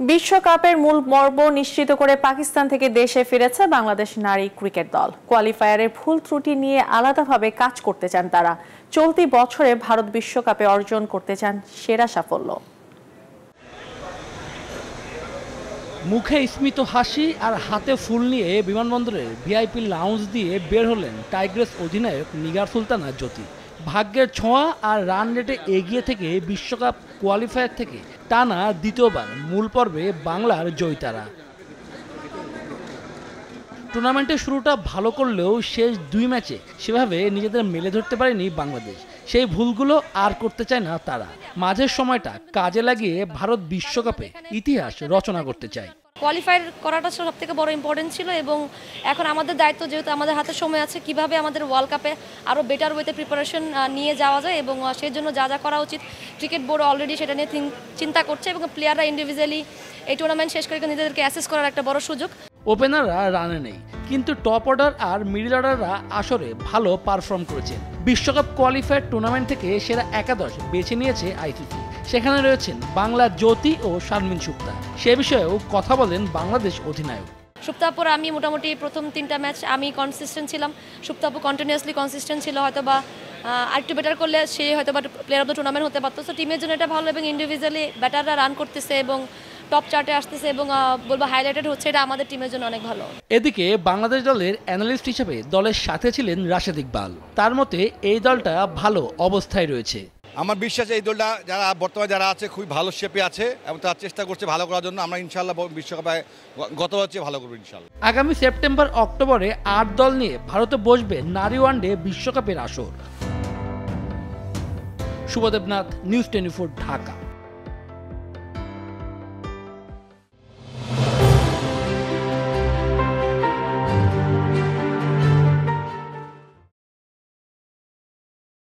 বিশ্বকাপের মূল পর্ব নিশ্চিত করে পাকিস্তান থেকে দেশে ফিরেছে বাংলাদেশ নারী ক্রিকেট দল। কোয়ালিফায়ারে ভুল ত্রুটি নিয়ে আলাদাভাবে কাজ করতে চান তারা। চলতি বছরে ভারত বিশ্বকাপে অর্জন করতে চান সেরা সাফল্য। মুখে স্মিত হাসি আর হাতে ফুল নিয়ে বিমানবন্দরের ভিআইপি লাউঞ্জ দিয়ে বের হলেন টাইগ্রেস অধিনায়ক নিগার সুলতানা জ্যোতি। ভাগ্যের ছোঁয়া আর রান রেটে এগিয়ে থেকে বিশ্বকাপ কোয়ালিফায়ার থেকে টানা দ্বিতীয়বার মূল পর্বে বাংলার জয়িতারা। টুর্নামেন্টের শুরুটা ভালো করলেও শেষ দুই ম্যাচে সেভাবে নিজেদের মেলে ধরতে পারেনি বাংলাদেশ। সেই ভুলগুলো আর করতে চায় না তারা। মাঝের সময়টা কাজে লাগিয়ে ভারত বিশ্বকাপে ইতিহাস রচনা করতে চায়। কোয়ালিফাই করাটা সবথেকে বড় ইম্পর্টেন্ট ছিল এবং এখন আমাদের দায়িত্ব, যেহেতু আমাদের হাতে সময় আছে, কিভাবে আমাদের ওয়ার্ল্ড কাপে আরও বেটার ওয়েতে প্রিপারেশন নিয়ে যাওয়া যায় এবং সেই জন্য যা যা করা উচিত ক্রিকেট বোর্ড অলরেডি সেটা নিয়ে চিন্তা করছে এবং প্লেয়াররা ইন্ডিভিজুয়ালি এই টুর্নামেন্ট শেষ করে নিজেদেরকে অ্যাসেস করার একটা বড় সুযোগ। ওপেনাররা রানে নেই, কিন্তু টপ অর্ডার আর মিডল অর্ডাররা আসরে ভালো পারফর্ম করেছেন। বিশ্বকাপ কোয়ালিফায়ার টুর্নামেন্ট থেকে সেরা একাদশ বেছে নিয়েছে আইসিসি। সেখানে রয়েছেন বাংলা জ্যোতি ও শারমিন সুক্তা। সে বিষয়েও কথা বলেন বাংলাদেশ অধিনায়ক। সুপ্তাপুর আমি মোটামুটি প্রথম 3টা ম্যাচ আমি কনসিস্টেন্ট ছিলাম, সুপ্তাপু কন্টিনিউয়াসলি কনসিস্টেন্ট ছিল, হয়তো বা আরেকটু বেটার করলে সে হয়তো বা প্লেয়ার অফ দ্য টুর্নামেন্ট হতে পারতো। তো টিমের জন্য এটা ভালো এবং ইন্ডিভিজুয়ালি ব্যাটাররা রান করতেছে এবং টপ চার্টে আসতেছে এবং বলবো হাইলাইটেড হচ্ছে, এটা আমাদের টিমের জন্য অনেক ভালো। এদিকে বাংলাদেশ দলের অ্যানালিস্ট হিসেবে দলের সাথে ছিলেন রাশেদ ইকবাল। তার মতে এই দলটা ভালো অবস্থায় রয়েছে। আমার বিশ্বাস এই দলটা যারা বর্তমানে যারা আছে খুবই ভালো শেপে আছে এবং তারা চেষ্টা করছে ভালো করার জন্য। আমরা ইনশাল্লাহ বিশ্বকাপে গতবার চেয়ে ভালো করবো ইনশাল্লাহ। আগামী সেপ্টেম্বর অক্টোবরে 8 দল নিয়ে ভারতে বসবে নারী ওয়ানডে বিশ্বকাপের আসর। শুভদেবনাথ, নিউজ 24, ঢাকা।